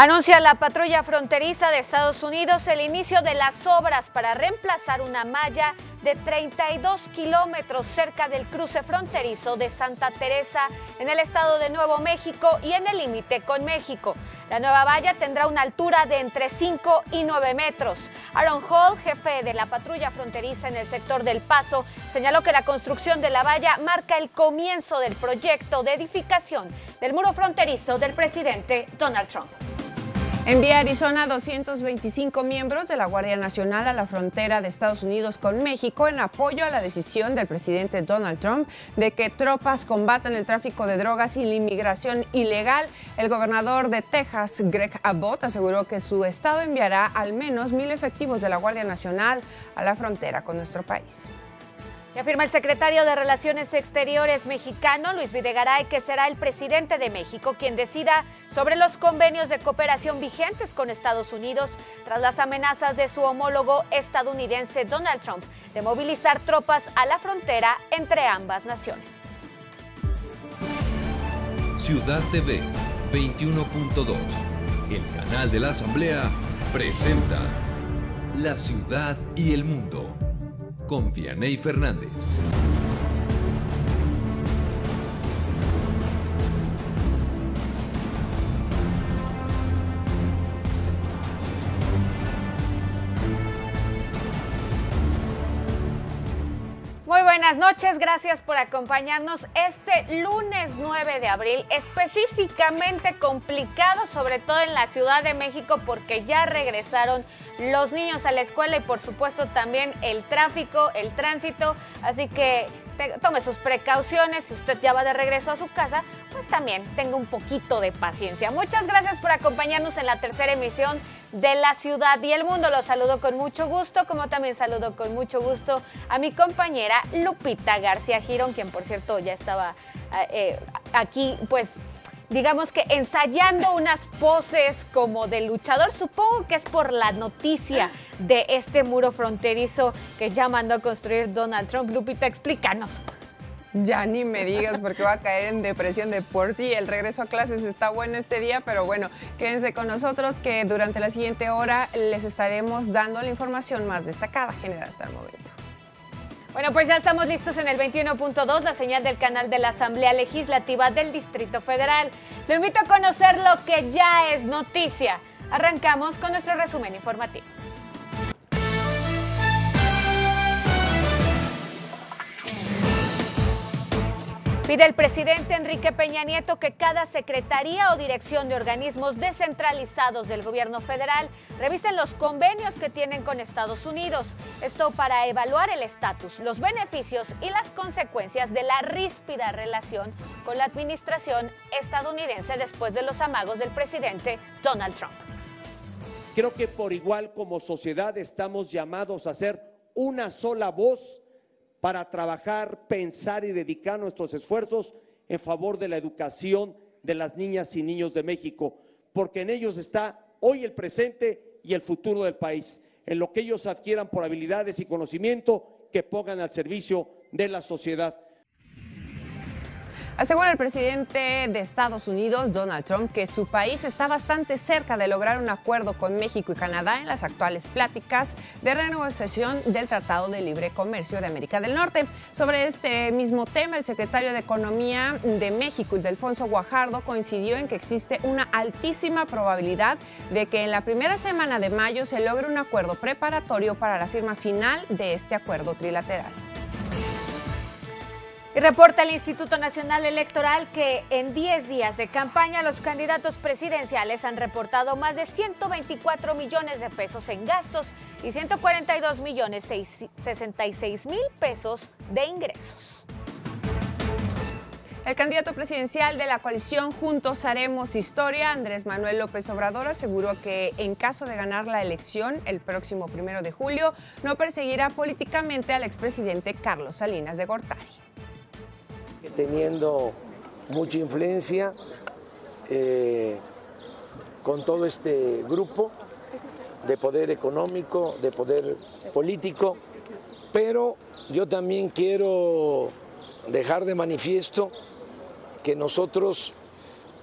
Anuncia la patrulla fronteriza de Estados Unidos el inicio de las obras para reemplazar una malla de 32 kilómetros cerca del cruce fronterizo de Santa Teresa en el estado de Nuevo México y en el límite con México. La nueva valla tendrá una altura de entre 5 y 9 metros. Aaron Hall, jefe de la patrulla fronteriza en el sector del Paso, señaló que la construcción de la valla marca el comienzo del proyecto de edificación del muro fronterizo del presidente Donald Trump. Envía Arizona 225 miembros de la Guardia Nacional a la frontera de Estados Unidos con México en apoyo a la decisión del presidente Donald Trump de que tropas combatan el tráfico de drogas y la inmigración ilegal. El gobernador de Texas, Greg Abbott, aseguró que su estado enviará al menos 1,000 efectivos de la Guardia Nacional a la frontera con nuestro país. Y afirma el secretario de Relaciones Exteriores mexicano, Luis Videgaray, que será el presidente de México quien decida sobre los convenios de cooperación vigentes con Estados Unidos tras las amenazas de su homólogo estadounidense Donald Trump de movilizar tropas a la frontera entre ambas naciones. Ciudad TV 21.2, el canal de la Asamblea, presenta La Ciudad y el Mundo con Vianey Fernández. Muy buenas noches, gracias por acompañarnos este lunes 9 de abril, específicamente complicado, sobre todo en la Ciudad de México, porque ya regresaron los niños a la escuela y por supuesto también el tráfico, el tránsito, así que tome sus precauciones. Si usted ya va de regreso a su casa, pues también tenga un poquito de paciencia. Muchas gracias por acompañarnos en la tercera emisión de La Ciudad y el Mundo. Los saludo con mucho gusto, como también saludo con mucho gusto a mi compañera Lupita García Girón, quien por cierto ya estaba aquí, pues digamos que ensayando unas poses como de luchador. Supongo que es por la noticia de este muro fronterizo que ya mandó a construir Donald Trump. Lupita, explícanos. Ya ni me digas, porque voy a caer en depresión de por sí. El regreso a clases está bueno este día, pero bueno, quédense con nosotros que durante la siguiente hora les estaremos dando la información más destacada generada hasta el momento. Bueno, pues ya estamos listos en el 21.2, la señal del canal de la Asamblea Legislativa del Distrito Federal. Lo invito a conocer lo que ya es noticia. Arrancamos con nuestro resumen informativo. Pide el presidente Enrique Peña Nieto que cada secretaría o dirección de organismos descentralizados del gobierno federal revisen los convenios que tienen con Estados Unidos. Esto para evaluar el estatus, los beneficios y las consecuencias de la ríspida relación con la administración estadounidense después de los amagos del presidente Donald Trump. Creo que por igual como sociedad estamos llamados a ser una sola voz para trabajar, pensar y dedicar nuestros esfuerzos en favor de la educación de las niñas y niños de México, porque en ellos está hoy el presente y el futuro del país, en lo que ellos adquieran por habilidades y conocimiento que pongan al servicio de la sociedad. Asegura el presidente de Estados Unidos, Donald Trump, que su país está bastante cerca de lograr un acuerdo con México y Canadá en las actuales pláticas de renegociación del Tratado de Libre Comercio de América del Norte. Sobre este mismo tema, el secretario de Economía de México, Ildefonso Guajardo, coincidió en que existe una altísima probabilidad de que en la primera semana de mayo se logre un acuerdo preparatorio para la firma final de este acuerdo trilateral. Y reporta el Instituto Nacional Electoral que en 10 días de campaña los candidatos presidenciales han reportado más de 124 millones de pesos en gastos y 142 millones 66 mil pesos de ingresos. El candidato presidencial de la coalición Juntos Haremos Historia, Andrés Manuel López Obrador, aseguró que en caso de ganar la elección el próximo 1 de julio, no perseguirá políticamente al expresidente Carlos Salinas de Gortari. Teniendo mucha influencia con todo este grupo de poder económico, de poder político, pero yo también quiero dejar de manifiesto que nosotros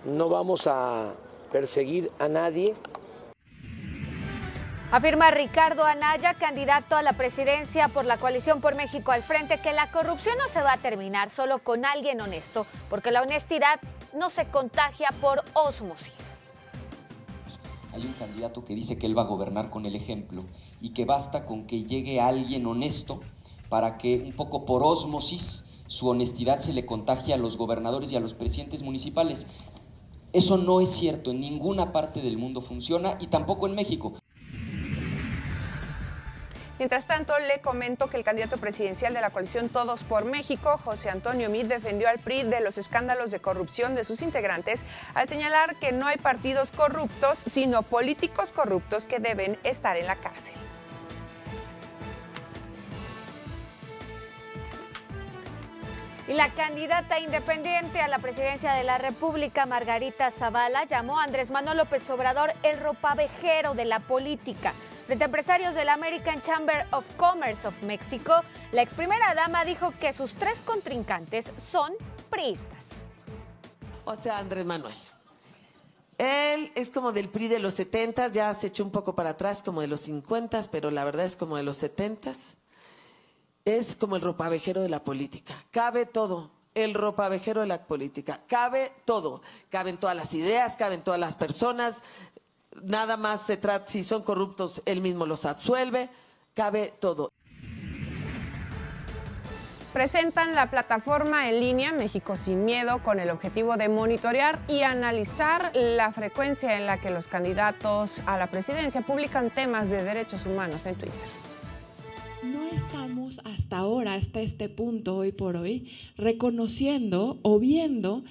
no vamos a perseguir a nadie. Afirma Ricardo Anaya, candidato a la presidencia por la Coalición por México al Frente, que la corrupción no se va a terminar solo con alguien honesto, porque la honestidad no se contagia por ósmosis. Hay un candidato que dice que él va a gobernar con el ejemplo y que basta con que llegue alguien honesto para que un poco por ósmosis su honestidad se le contagie a los gobernadores y a los presidentes municipales. Eso no es cierto, en ninguna parte del mundo funciona y tampoco en México. Mientras tanto, le comento que el candidato presidencial de la coalición Todos por México, José Antonio Meade, defendió al PRI de los escándalos de corrupción de sus integrantes al señalar que no hay partidos corruptos, sino políticos corruptos que deben estar en la cárcel. Y la candidata independiente a la presidencia de la República, Margarita Zavala, llamó a Andrés Manuel López Obrador el ropavejero de la política. Frente a empresarios de la American Chamber of Commerce of Mexico, la ex primera dama dijo que sus 3 contrincantes son priistas. O sea, Andrés Manuel, él es como del PRI de los 70s, ya se echó un poco para atrás, como de los 50s, pero la verdad es como de los 70s. Es como el ropavejero de la política. Cabe todo. El ropavejero de la política. Cabe todo. Caben todas las ideas, caben todas las personas. Nada más se trata, si son corruptos, él mismo los absuelve. Cabe todo. Presentan la plataforma en línea México Sin Miedo con el objetivo de monitorear y analizar la frecuencia en la que los candidatos a la presidencia publican temas de derechos humanos en Twitter. No estamos hasta ahora, hasta este punto, hoy por hoy, reconociendo o viendo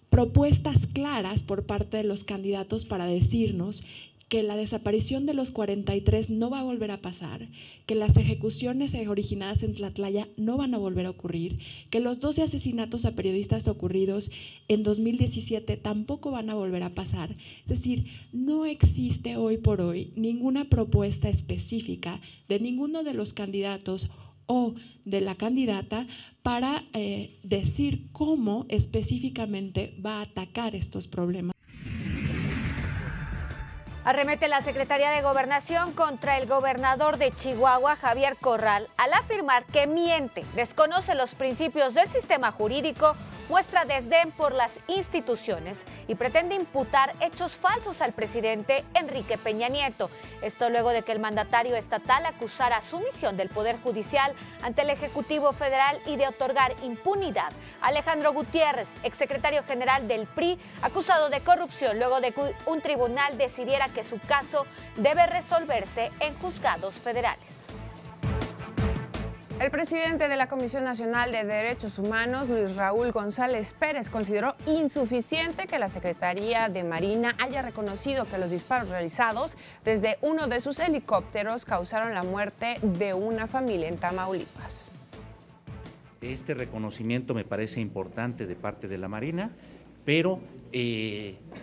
propuestas claras por parte de los candidatos para decirnos que la desaparición de los 43 no va a volver a pasar, que las ejecuciones originadas en Tlatlaya no van a volver a ocurrir, que los 12 asesinatos a periodistas ocurridos en 2017 tampoco van a volver a pasar. Es decir, no existe hoy por hoy ninguna propuesta específica de ninguno de los candidatos o de la candidata para decir cómo específicamente va a atacar estos problemas. Arremete la Secretaría de Gobernación contra el gobernador de Chihuahua, Javier Corral, al afirmar que miente, desconoce los principios del sistema jurídico, muestra desdén por las instituciones y pretende imputar hechos falsos al presidente Enrique Peña Nieto. Esto luego de que el mandatario estatal acusara su misión del Poder Judicial ante el Ejecutivo Federal y de otorgar impunidad a Alejandro Gutiérrez, exsecretario general del PRI, acusado de corrupción luego de que un tribunal decidiera que su caso debe resolverse en juzgados federales. El presidente de la Comisión Nacional de Derechos Humanos, Luis Raúl González Pérez, consideró insuficiente que la Secretaría de Marina haya reconocido que los disparos realizados desde uno de sus helicópteros causaron la muerte de una familia en Tamaulipas. Este reconocimiento me parece importante de parte de la Marina, pero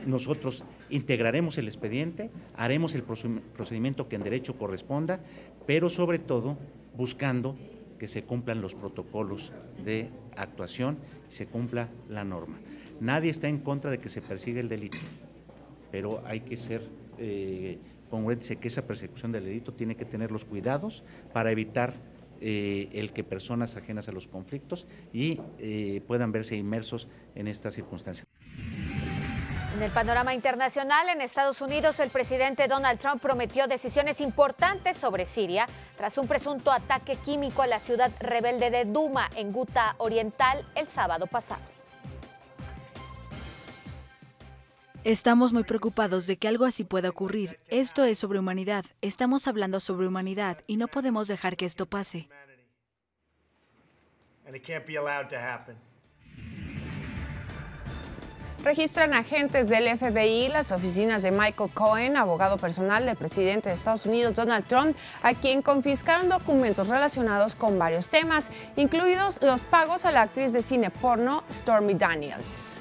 nosotros integraremos el expediente, haremos el procedimiento que en derecho corresponda, pero sobre todo buscando que se cumplan los protocolos de actuación y se cumpla la norma. Nadie está en contra de que se persiga el delito, pero hay que ser congruentes en que esa persecución del delito tiene que tener los cuidados para evitar el que personas ajenas a los conflictos y puedan verse inmersos en estas circunstancias. En el panorama internacional, en Estados Unidos, el presidente Donald Trump prometió decisiones importantes sobre Siria tras un presunto ataque químico a la ciudad rebelde de Duma, en Ghouta Oriental, el sábado pasado. Estamos muy preocupados de que algo así pueda ocurrir. Esto es sobre humanidad. Estamos hablando sobre humanidad y no podemos dejar que esto pase. Registran agentes del FBI las oficinas de Michael Cohen, abogado personal del presidente de Estados Unidos, Donald Trump, a quien confiscaron documentos relacionados con varios temas, incluidos los pagos a la actriz de cine porno Stormy Daniels.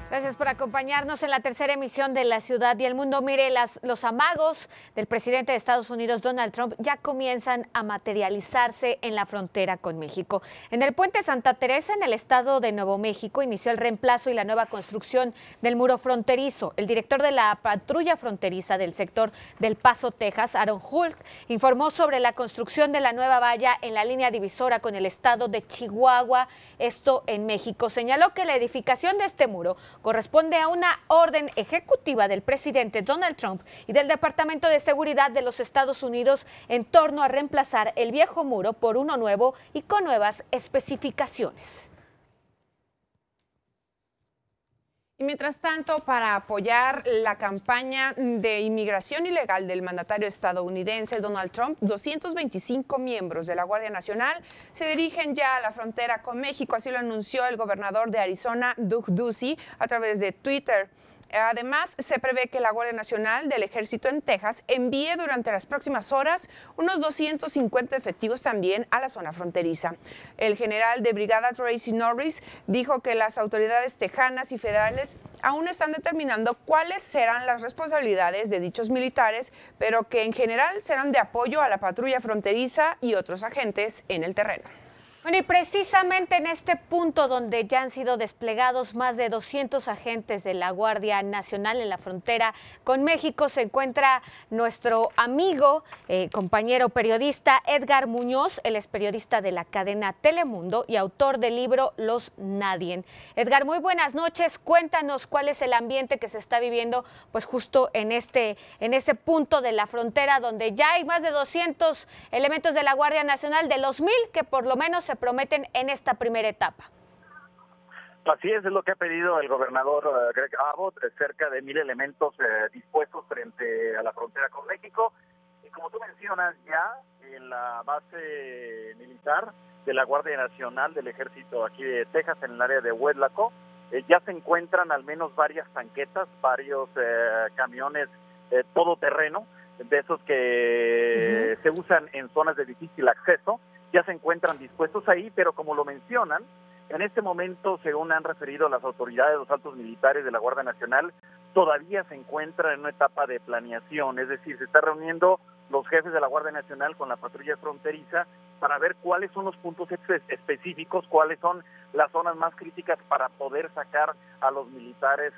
Gracias por acompañarnos en la tercera emisión de La Ciudad y el Mundo. Mire, los amagos del presidente de Estados Unidos, Donald Trump, ya comienzan a materializarse en la frontera con México. En el puente Santa Teresa, en el estado de Nuevo México, inició el reemplazo y la nueva construcción del muro fronterizo. El director de la patrulla fronteriza del sector del Paso, Texas, Aaron Hulk, informó sobre la construcción de la nueva valla en la línea divisora con el estado de Chihuahua, esto en México. Señaló que la edificación de este muro corresponde a una orden ejecutiva del presidente Donald Trump y del Departamento de Seguridad de los Estados Unidos en torno a reemplazar el viejo muro por uno nuevo y con nuevas especificaciones. Y mientras tanto, para apoyar la campaña de inmigración ilegal del mandatario estadounidense Donald Trump, 225 miembros de la Guardia Nacional se dirigen ya a la frontera con México, así lo anunció el gobernador de Arizona, Doug Ducey, a través de Twitter. Además, se prevé que la Guardia Nacional del Ejército en Texas envíe durante las próximas horas unos 250 efectivos también a la zona fronteriza. El general de brigada Tracy Norris dijo que las autoridades tejanas y federales aún están determinando cuáles serán las responsabilidades de dichos militares, pero que en general serán de apoyo a la patrulla fronteriza y otros agentes en el terreno. Bueno, y precisamente en este punto donde ya han sido desplegados más de 200 agentes de la Guardia Nacional en la frontera con México, se encuentra nuestro amigo, compañero periodista Edgar Muñoz. Él es periodista de la cadena Telemundo y autor del libro Los Nadien. Edgar, muy buenas noches. Cuéntanos cuál es el ambiente que se está viviendo pues justo en ese punto de la frontera donde ya hay más de 200 elementos de la Guardia Nacional, de los 1000 que por lo menos se prometen en esta primera etapa. Así es lo que ha pedido el gobernador Greg Abbott, cerca de 1000 elementos dispuestos frente a la frontera con México. Y como tú mencionas, ya en la base militar de la Guardia Nacional del Ejército aquí de Texas, en el área de Huetlaco, ya se encuentran al menos varias tanquetas, varios camiones todoterreno, de esos que se usan en zonas de difícil acceso. Ya se encuentran dispuestos ahí, pero como lo mencionan, en este momento, según han referido las autoridades, los altos militares de la Guardia Nacional, todavía se encuentran en una etapa de planeación, es decir, se está reuniendo los jefes de la Guardia Nacional con la patrulla fronteriza para ver cuáles son los puntos específicos, cuáles son las zonas más críticas para poder sacar a los militares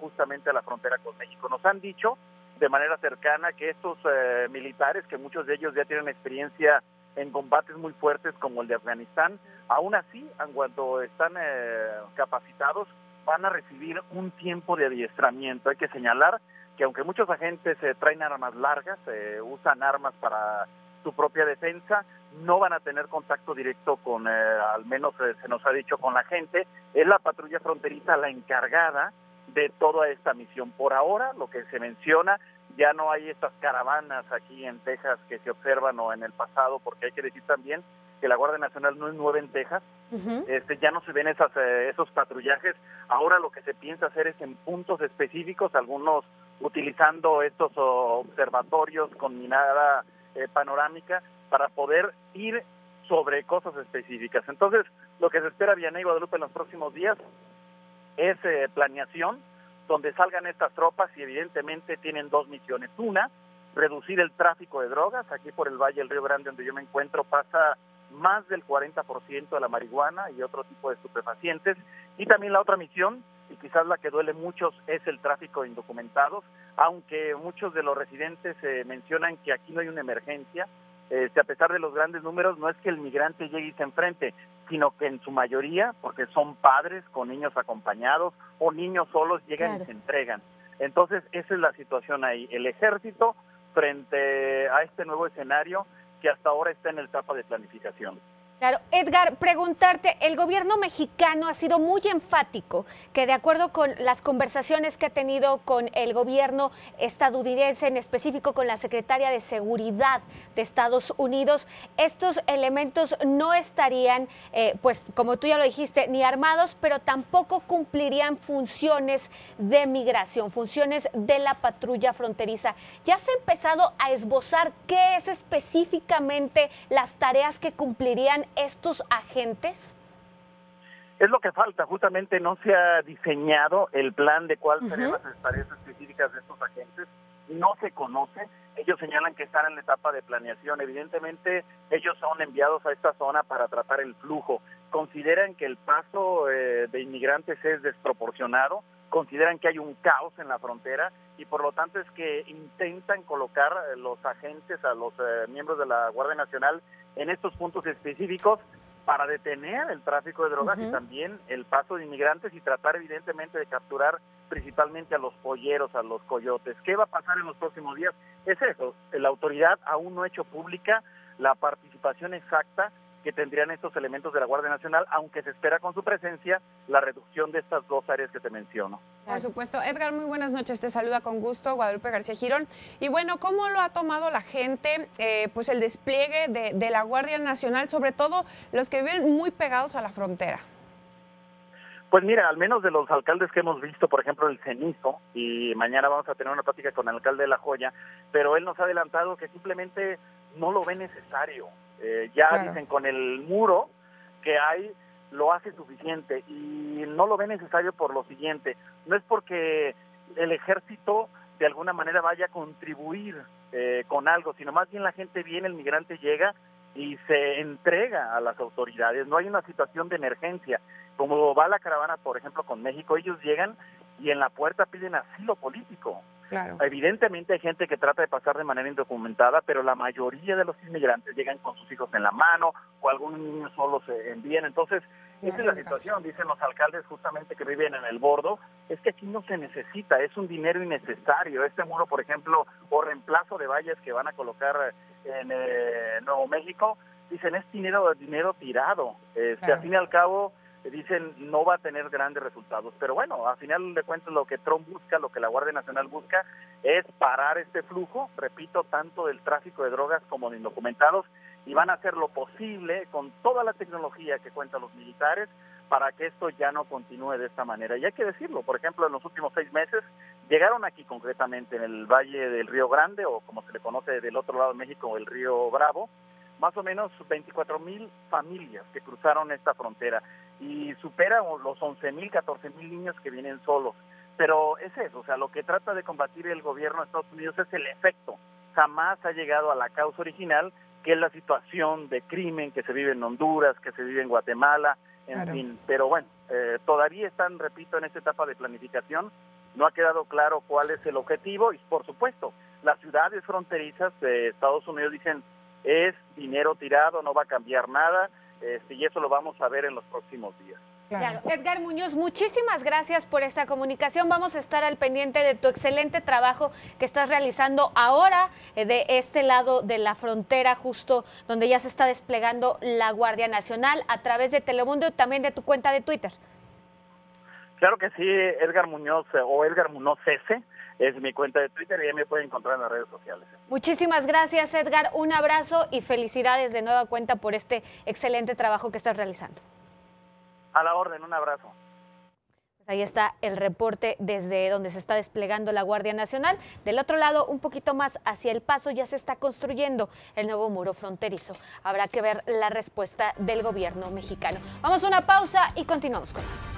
justamente a la frontera con México. Nos han dicho de manera cercana que estos militares, que muchos de ellos ya tienen experiencia en combates muy fuertes como el de Afganistán, aún así, cuando están capacitados, van a recibir un tiempo de adiestramiento. Hay que señalar que aunque muchos agentes traen armas largas, usan armas para su propia defensa, no van a tener contacto directo con, al menos se nos ha dicho, con la gente. Es la patrulla fronteriza la encargada de toda esta misión. Por ahora, lo que se menciona, ya no hay estas caravanas aquí en Texas que se observan o en el pasado, porque hay que decir también que la Guardia Nacional no es nueva en Texas. Ya no se ven esos patrullajes. Ahora lo que se piensa hacer es en puntos específicos, algunos utilizando estos observatorios con mirada panorámica para poder ir sobre cosas específicas. Entonces, lo que se espera, Vianey y Guadalupe, en los próximos días es planeación, donde salgan estas tropas y evidentemente tienen dos misiones. Una, reducir el tráfico de drogas. Aquí por el Valle del Río Grande, donde yo me encuentro, pasa más del 40% de la marihuana y otro tipo de estupefacientes. Y también la otra misión, y quizás la que duele muchos, es el tráfico de indocumentados, aunque muchos de los residentes mencionan que aquí no hay una emergencia. A pesar de los grandes números, no es que el migrante llegue y se enfrente, sino que en su mayoría, porque son padres con niños acompañados o niños solos, llegan y se entregan. Entonces, esa es la situación ahí. El ejército, frente a este nuevo escenario, que hasta ahora está en la etapa de planificación. Claro, Edgar, preguntarte, el gobierno mexicano ha sido muy enfático que de acuerdo con las conversaciones que ha tenido con el gobierno estadounidense, en específico con la secretaria de Seguridad de Estados Unidos, estos elementos no estarían, pues como tú ya lo dijiste, ni armados, pero tampoco cumplirían funciones de migración, funciones de la patrulla fronteriza. ¿Ya se ha empezado a esbozar qué es específicamente las tareas que cumplirían estos agentes? Es lo que falta, justamente no se ha diseñado el plan de cuáles serían las tareas específicas de estos agentes, no se conoce, ellos señalan que están en la etapa de planeación, evidentemente ellos son enviados a esta zona para tratar el flujo, consideran que el paso de inmigrantes es desproporcionado, consideran que hay un caos en la frontera y por lo tanto es que intentan colocar los agentes, a los miembros de la Guardia Nacional en estos puntos específicos para detener el tráfico de drogas y también el paso de inmigrantes y tratar evidentemente de capturar principalmente a los polleros, a los coyotes. ¿Qué va a pasar en los próximos días? Es eso, la autoridad aún no ha hecho pública la participación exacta que tendrían estos elementos de la Guardia Nacional, aunque se espera con su presencia la reducción de estas dos áreas que te menciono. Por supuesto. Edgar, muy buenas noches, te saluda con gusto Guadalupe García Girón. Y bueno, ¿cómo lo ha tomado la gente, pues el despliegue de la Guardia Nacional, sobre todo los que viven muy pegados a la frontera? Pues mira, al menos de los alcaldes que hemos visto, por ejemplo, el Cenizo, y mañana vamos a tener una plática con el alcalde de La Joya, pero él nos ha adelantado que simplemente no lo ve necesario. Dicen con el muro que hay lo hace suficiente y no lo ve necesario por lo siguiente, no es porque el ejército de alguna manera vaya a contribuir con algo, sino más bien la gente viene, el migrante llega y se entrega a las autoridades, no hay una situación de emergencia, como va la caravana por ejemplo con México, ellos llegan y en la puerta piden asilo político. Claro. Evidentemente hay gente que trata de pasar de manera indocumentada, pero la mayoría de los inmigrantes llegan con sus hijos en la mano o algunos niños solos se envían. Entonces, esa es la situación, dicen los alcaldes justamente que viven en el bordo, es que aquí no se necesita, es un dinero innecesario. Este muro, por ejemplo, o reemplazo de vallas que van a colocar en Nuevo México, dicen es dinero tirado. Al fin y al cabo, dicen no va a tener grandes resultados, pero bueno, a final de cuentas lo que Trump busca, lo que la Guardia Nacional busca es parar este flujo, repito, tanto del tráfico de drogas como de indocumentados, y van a hacer lo posible con toda la tecnología que cuentan los militares para que esto ya no continúe de esta manera. Y hay que decirlo, por ejemplo, en los últimos 6 meses llegaron aquí concretamente en el Valle del Río Grande, o como se le conoce del otro lado de México, el Río Bravo, más o menos 24,000 familias que cruzaron esta frontera y supera los 11,000, 14,000 niños que vienen solos. Pero es eso, o sea, lo que trata de combatir el gobierno de Estados Unidos es el efecto. Jamás ha llegado a la causa original, que es la situación de crimen que se vive en Honduras, que se vive en Guatemala, en fin. Pero bueno, todavía están, repito, en esta etapa de planificación. No ha quedado claro cuál es el objetivo y, por supuesto, las ciudades fronterizas de Estados Unidos dicen es dinero tirado, no va a cambiar nada, y eso lo vamos a ver en los próximos días. Claro. Edgar Muñoz, muchísimas gracias por esta comunicación. Vamos a estar al pendiente de tu excelente trabajo que estás realizando ahora de este lado de la frontera, justo donde ya se está desplegando la Guardia Nacional, a través de Telemundo y también de tu cuenta de Twitter. Claro que sí, Edgar Muñoz o Edgar Muñoz S. es mi cuenta de Twitter y ya me pueden encontrar en las redes sociales. Muchísimas gracias, Edgar. Un abrazo y felicidades de nueva cuenta por este excelente trabajo que estás realizando. A la orden, un abrazo. Pues ahí está el reporte desde donde se está desplegando la Guardia Nacional. Del otro lado, un poquito más hacia El Paso, ya se está construyendo el nuevo muro fronterizo. Habrá que ver la respuesta del gobierno mexicano. Vamos a una pausa y continuamos con más.